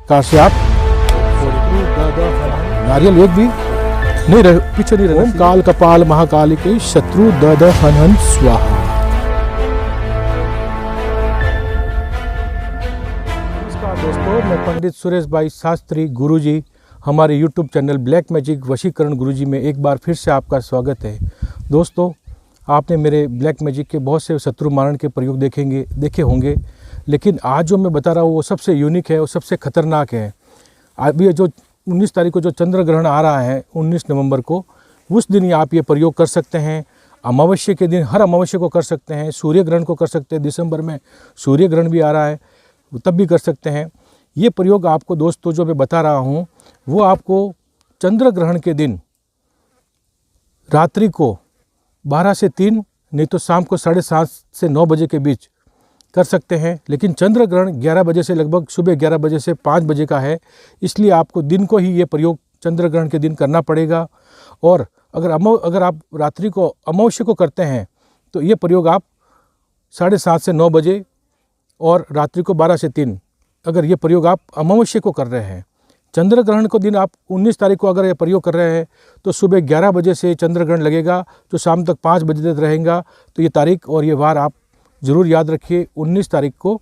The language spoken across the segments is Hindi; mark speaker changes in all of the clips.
Speaker 1: प्रकार से आप नारियल एक भी नहीं रहे, पीछे नहीं रहे। ओम काल कपाल महाकाल के शत्रु दद हन हन स्वाहा। नमस्कार दोस्तों, मैं पंडित सुरेश भाई शास्त्री गुरुजी हमारे यूट्यूब चैनल ब्लैक मैजिक वशीकरण गुरुजी में एक बार फिर से आपका स्वागत है। दोस्तों, आपने मेरे ब्लैक मैजिक के बहुत से शत्रु मारण के प्रयोग देखे होंगे, लेकिन आज जो मैं बता रहा हूँ वो सबसे यूनिक है और सबसे खतरनाक है। अभी जो 19 तारीख को जो चंद्र ग्रहण आ रहा है 19 नवंबर को, उस दिन ही आप ये प्रयोग कर सकते हैं। अमावस्या के दिन हर अमावस्या को कर सकते हैं, सूर्य ग्रहण को कर सकते हैं, दिसंबर में सूर्य ग्रहण भी आ रहा है तब भी कर सकते हैं। ये प्रयोग आपको दोस्तों जो मैं बता रहा हूँ वो आपको चंद्र ग्रहण के दिन रात्रि को 12 से 3 नहीं तो शाम को 7:30 से 9 बजे के बीच कर सकते हैं। लेकिन चंद्र ग्रहण 11 बजे से लगभग सुबह 11 बजे से 5 बजे का है, इसलिए आपको दिन को ही ये प्रयोग चंद्र ग्रहण के दिन करना पड़ेगा। और अगर आप रात्रि को अमावस्या को करते हैं तो ये प्रयोग आप 7:30 से 9 बजे और रात्रि को 12 से 3, अगर ये प्रयोग आप अमावस्या को कर रहे हैं। चंद्र ग्रहण को दिन आप 19 तारीख को अगर ये प्रयोग कर रहे हैं तो सुबह 11 बजे से चंद्र ग्रहण लगेगा तो शाम तक 5 बजे तक रहेगा। तो ये तारीख और ये वार आप ज़रूर याद रखिए। 19 तारीख को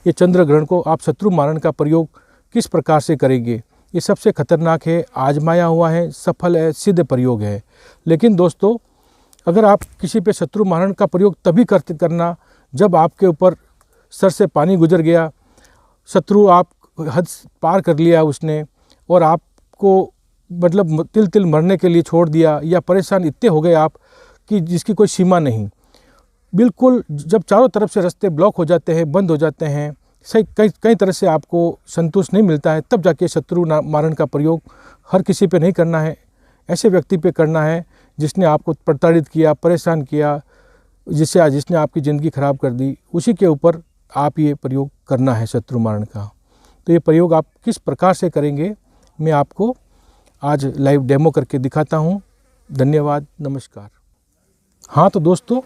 Speaker 1: ये चंद्र ग्रहण को आप शत्रु मारण का प्रयोग किस प्रकार से करेंगे, ये सबसे खतरनाक है, आजमाया हुआ है, सफल है, सिद्ध प्रयोग है। लेकिन दोस्तों, अगर आप किसी पे शत्रु मारण का प्रयोग तभी करना जब आपके ऊपर सर से पानी गुजर गया, शत्रु आप हद पार कर लिया उसने और आपको मतलब तिल तिल मरने के लिए छोड़ दिया, या परेशान इतने हो गए आप कि जिसकी कोई सीमा नहीं। बिल्कुल जब चारों तरफ से रास्ते ब्लॉक हो जाते हैं, बंद हो जाते हैं, सही कई तरह से आपको संतुष्ट नहीं मिलता है, तब जाके शत्रु मारण का प्रयोग हर किसी पे नहीं करना है। ऐसे व्यक्ति पे करना है जिसने आपको प्रताड़ित किया, परेशान किया, जिसने आपकी ज़िंदगी ख़राब कर दी, उसी के ऊपर आप ये प्रयोग करना है शत्रु मारण का। तो ये प्रयोग आप किस प्रकार से करेंगे मैं आपको आज लाइव डेमो करके दिखाता हूँ। धन्यवाद, नमस्कार। हाँ तो दोस्तों,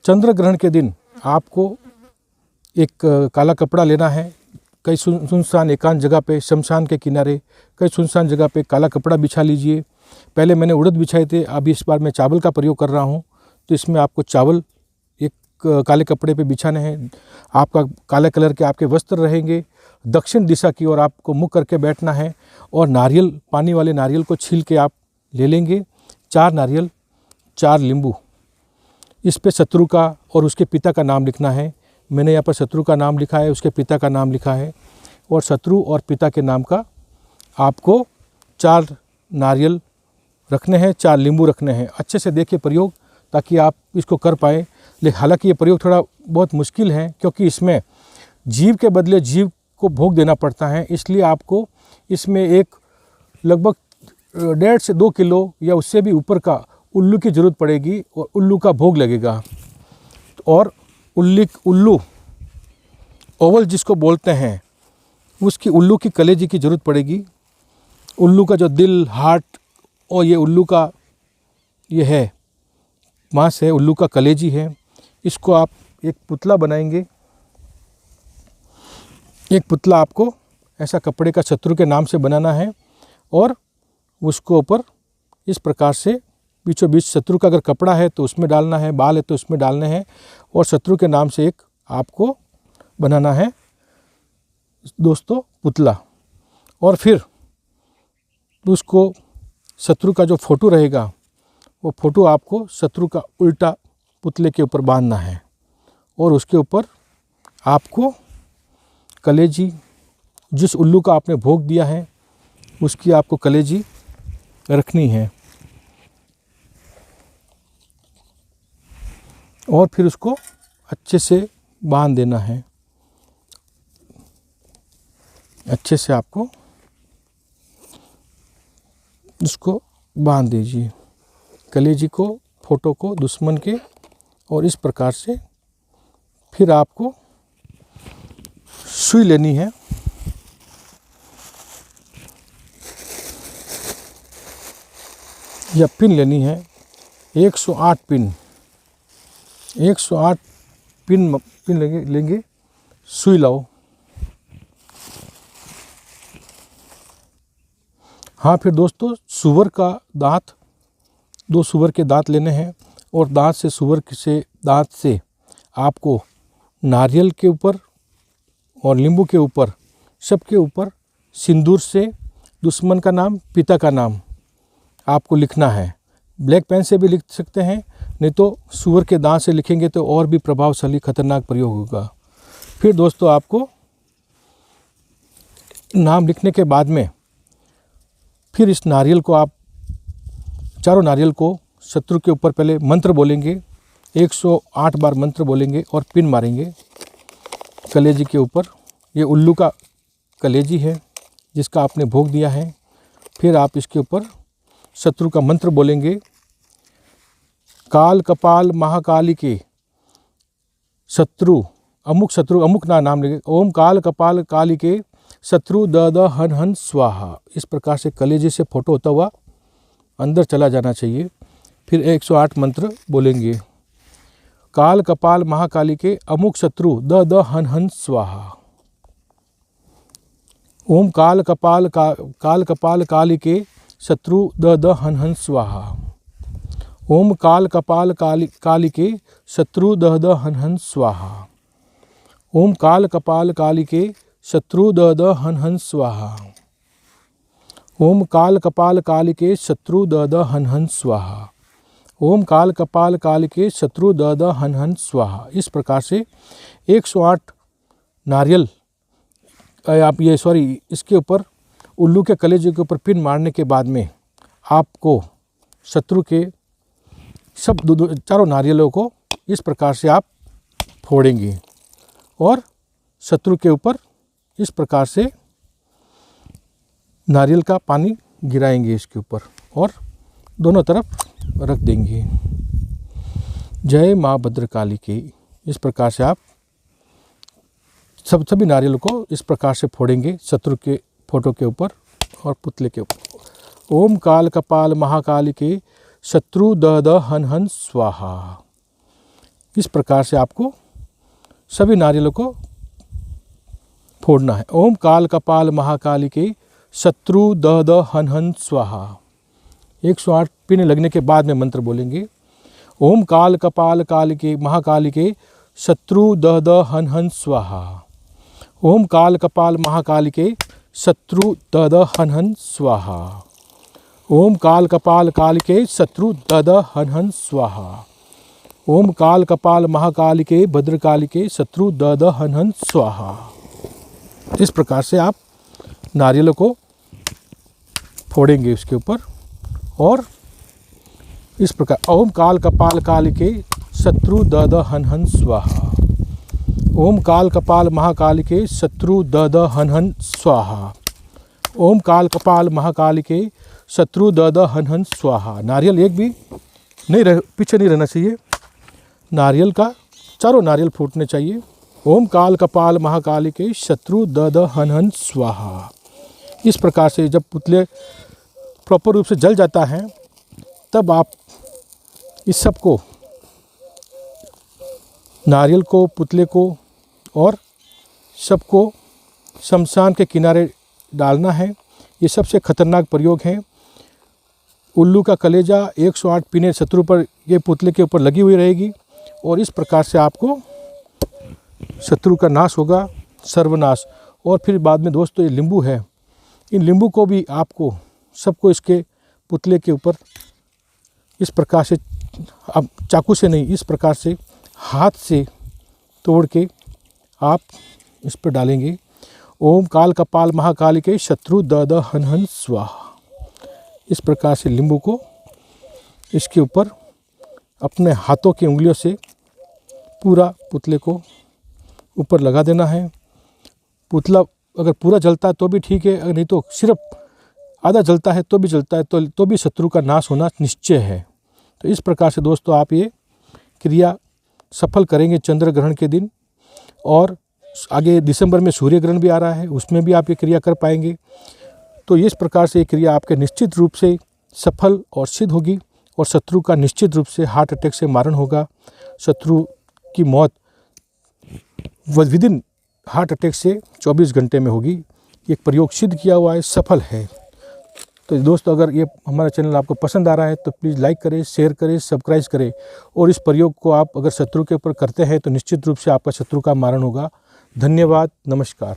Speaker 1: चंद्र ग्रहण के दिन आपको एक काला कपड़ा लेना है। कई सुनसान एकांत जगह पे, शमशान के किनारे कई सुनसान जगह पे काला कपड़ा बिछा लीजिए। पहले मैंने उड़द बिछाए थे, अभी इस बार मैं चावल का प्रयोग कर रहा हूँ। तो इसमें आपको चावल एक काले कपड़े पे बिछाने हैं। आपका काले कलर के आपके वस्त्र रहेंगे। दक्षिण दिशा की ओर आपको मुख करके बैठना है और नारियल, पानी वाले नारियल को छील के आप ले लेंगे। 4 नारियल, 4 नींबू, इस पे शत्रु का और उसके पिता का नाम लिखना है। मैंने यहाँ पर शत्रु का नाम लिखा है, उसके पिता का नाम लिखा है, और शत्रु और पिता के नाम का आपको 4 नारियल रखने हैं, 4 नींबू रखने हैं। अच्छे से देखिए प्रयोग, ताकि आप इसको कर पाएँ। लेकिन हालांकि ये प्रयोग थोड़ा बहुत मुश्किल है, क्योंकि इसमें जीव के बदले जीव को भोग देना पड़ता है। इसलिए आपको इसमें एक लगभग 1.5 से 2 किलो या उससे भी ऊपर का उल्लू की ज़रूरत पड़ेगी और उल्लू का भोग लगेगा। और उल्लू ओवल जिसको बोलते हैं, उसकी उल्लू की कलेजी की ज़रूरत पड़ेगी। उल्लू का जो दिल, हार्ट और ये उल्लू का ये है मांस है, उल्लू का कलेजी है। इसको आप एक पुतला बनाएंगे। एक पुतला आपको ऐसा कपड़े का शत्रु के नाम से बनाना है और उसको ऊपर इस प्रकार से बीचों बीच शत्रु का अगर कपड़ा है तो उसमें डालना है, बाल है तो उसमें डालने हैं, और शत्रु के नाम से एक आपको बनाना है दोस्तों पुतला। और फिर उसको शत्रु का जो फोटो रहेगा वो फोटो आपको शत्रु का उल्टा पुतले के ऊपर बांधना है, और उसके ऊपर आपको कलेजी, जिस उल्लू का आपने भोग दिया है उसकी आपको कलेजी रखनी है, और फिर उसको अच्छे से बांध देना है। अच्छे से आपको उसको बांध दीजिए, कलेजी को, फोटो को, दुश्मन के। और इस प्रकार से फिर आपको सुई लेनी है, या पिन लेनी है। 108 पिन, 108 पिन लेंगे। सुई लाओ, हाँ, फिर दोस्तों सूअर का दांत, 2 सूअर के दांत लेने हैं और दांत से आपको नारियल के ऊपर और नींबू के ऊपर, सबके ऊपर सिंदूर से दुश्मन का नाम, पिता का नाम आपको लिखना है। ब्लैक पेन से भी लिख सकते हैं, नहीं तो सूअर के दांत से लिखेंगे तो और भी प्रभावशाली खतरनाक प्रयोग होगा। फिर दोस्तों आपको नाम लिखने के बाद में फिर इस नारियल को आप, चारों नारियल को शत्रु के ऊपर पहले मंत्र बोलेंगे, 108 बार मंत्र बोलेंगे और पिन मारेंगे कलेजी के ऊपर। ये उल्लू का कलेजी है जिसका आपने भोग दिया है। फिर आप इसके ऊपर शत्रु का मंत्र बोलेंगे, काल कपाल महाकाली के शत्रु, अमुक नाम लेंगे, ओम काल कपाल काली के शत्रु द द हन हन स्वाहा। इस प्रकार से कलेजे से फोटो होता हुआ अंदर चला जाना चाहिए। फिर 108 मंत्र बोलेंगे, काल कपाल महाकाली के अमुक शत्रु द द हन हन स्वाहा। ओम काल कपाल काली के शत्रु द द हन हन स्वाहा। ओम काल कपाल काली के शत्रु द द हन हन स्वाहा। ओम काल कपाल काली के शत्रु द द हन हन स्वाहा। ओम काल कपाल काली के शत्रु द द हन हन स्वाहा। ओम काल कपाल काली के शत्रु द द हन हन स्वाहा। इस प्रकार से 108 नारियल इसके ऊपर उल्लू के कलेजे के ऊपर पिन मारने के बाद में आपको शत्रु के चारों नारियलों को इस प्रकार से आप फोड़ेंगे और शत्रु के ऊपर इस प्रकार से नारियल का पानी गिराएंगे इसके ऊपर और दोनों तरफ रख देंगे। जय माँ भद्रकाली की। इस प्रकार से आप सभी नारियल को इस प्रकार से फोड़ेंगे शत्रु के फोटो के ऊपर और पुतले के ऊपर। ओम काल कपाल महाकाली के शत्रु द द हन हन स्वाहा। इस प्रकार से आपको सभी नारियलों को फोड़ना है। ओम काल कपाल महाकाली के शत्रु द द हन हन स्वाहा। 108 पिन लगने के बाद में मंत्र बोलेंगे, ओम काल कपाल काली के महाकाली के शत्रु द द हन हन स्वाहा। ओम काल कपाल महाकाली के शत्रु द द हन हन स्वाहा। ओम काल कपाल काली के शत्रु द द हन हन स्वाहा। ओम काल कपाल महाकाली के भद्रकाली के शत्रु द द हन हन स्वाहा। इस प्रकार से आप नारियलों को फोड़ेंगे उसके ऊपर और इस प्रकार ओम काल कपाल काली के शत्रु द द हन हन स्वाहा। ओम काल कपाल महाकाली के शत्रु द द हन हन स्वाहा। ओम काल कपाल महाकाली के शत्रु द द हन हन स्वाहा। नारियल एक भी पीछे नहीं रहना चाहिए, नारियल का चारों नारियल फूटने चाहिए। ओम काल कपाल महाकाली के शत्रु द द हन हन स्वाहा। इस प्रकार से जब पुतले प्रॉपर रूप से जल जाता है तब आप इस सब को, नारियल को, पुतले को और सबको शमशान के किनारे डालना है। ये सबसे खतरनाक प्रयोग है। उल्लू का कलेजा 108 पिने शत्रु पर, ये पुतले के ऊपर लगी हुई रहेगी और इस प्रकार से आपको शत्रु का नाश होगा, सर्वनाश। और फिर बाद में दोस्तों ये नींबू है, इन नींबू को भी आपको सबको इसके पुतले के ऊपर इस प्रकार से, अब चाकू से नहीं, इस प्रकार से हाथ से तोड़ के आप इस पर डालेंगे। ओम काल कपाल महाकाली के शत्रु द द हन हन स्वाहा। इस प्रकार से नींबू को इसके ऊपर अपने हाथों की उंगलियों से पूरा पुतले को ऊपर लगा देना है। पुतला अगर पूरा जलता है तो भी ठीक है, अगर नहीं तो सिर्फ आधा जलता है तो भी जलता है तो भी शत्रु का नाश होना निश्चय है। तो इस प्रकार से दोस्तों आप ये क्रिया सफल करेंगे चंद्र ग्रहण के दिन। और आगे दिसंबर में सूर्य ग्रहण भी आ रहा है, उसमें भी आप ये क्रिया कर पाएंगे। तो इस प्रकार से ये क्रिया आपके निश्चित रूप से सफल और सिद्ध होगी और शत्रु का निश्चित रूप से हार्ट अटैक से मारण होगा। शत्रु की मौत विदिन हार्ट अटैक से 24 घंटे में होगी। ये प्रयोग सिद्ध किया हुआ है, सफल है। तो दोस्तों अगर ये हमारा चैनल आपको पसंद आ रहा है तो प्लीज़ लाइक करें, शेयर करें, सब्सक्राइब करें और इस प्रयोग को आप अगर शत्रु के ऊपर करते हैं तो निश्चित रूप से आपका शत्रु का मारण होगा। धन्यवाद, नमस्कार।